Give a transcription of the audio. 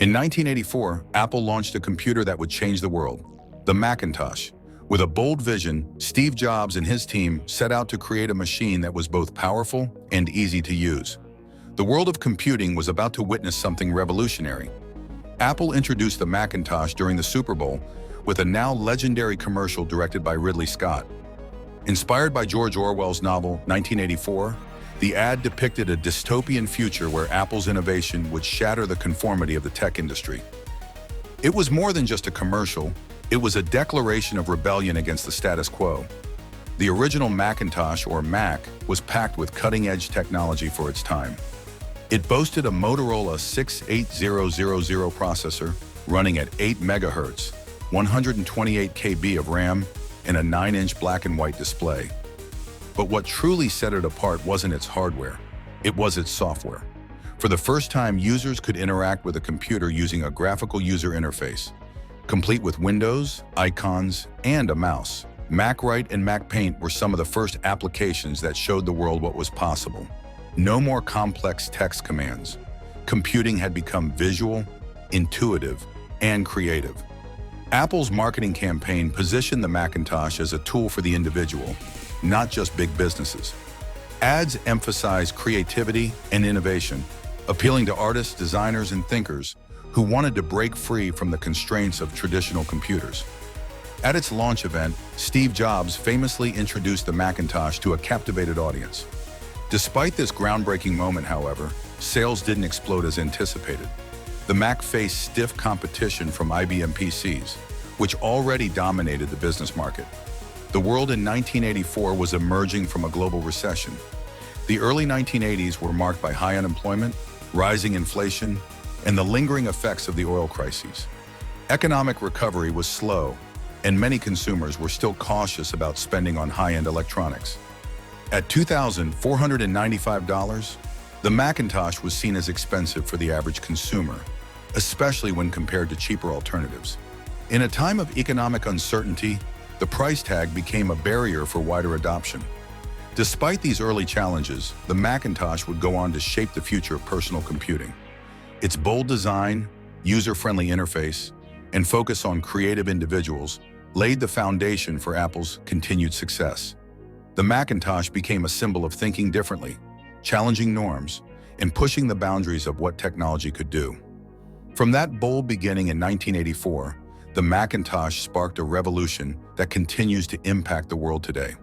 In 1984, Apple launched a computer that would change the world, the Macintosh. With a bold vision, Steve Jobs and his team set out to create a machine that was both powerful and easy to use. The world of computing was about to witness something revolutionary. Apple introduced the Macintosh during the Super Bowl with a now legendary commercial directed by Ridley Scott. Inspired by George Orwell's novel 1984, the ad depicted a dystopian future where Apple's innovation would shatter the conformity of the tech industry. It was more than just a commercial, it was a declaration of rebellion against the status quo. The original Macintosh, or Mac, was packed with cutting-edge technology for its time. It boasted a Motorola 68000 processor running at 8 MHz, 128 KB of RAM, and a 9-inch black and white display. But what truly set it apart wasn't its hardware, it was its software. For the first time, users could interact with a computer using a graphical user interface, complete with windows, icons, and a mouse. MacWrite and MacPaint were some of the first applications that showed the world what was possible. No more complex text commands. Computing had become visual, intuitive, and creative. Apple's marketing campaign positioned the Macintosh as a tool for the individual, not just big businesses. Ads emphasized creativity and innovation, appealing to artists, designers, and thinkers who wanted to break free from the constraints of traditional computers. At its launch event, Steve Jobs famously introduced the Macintosh to a captivated audience. Despite this groundbreaking moment, however, sales didn't explode as anticipated. The Mac faced stiff competition from IBM PCs, which already dominated the business market. The world in 1984 was emerging from a global recession. The early 1980s were marked by high unemployment, rising inflation, and the lingering effects of the oil crises. Economic recovery was slow, and many consumers were still cautious about spending on high-end electronics. At $2,495, the Macintosh was seen as expensive for the average consumer, especially when compared to cheaper alternatives. In a time of economic uncertainty, the price tag became a barrier for wider adoption. Despite these early challenges, the Macintosh would go on to shape the future of personal computing. Its bold design, user-friendly interface, and focus on creative individuals laid the foundation for Apple's continued success. The Macintosh became a symbol of thinking differently, challenging norms, and pushing the boundaries of what technology could do. From that bold beginning in 1984, the Macintosh sparked a revolution that continues to impact the world today.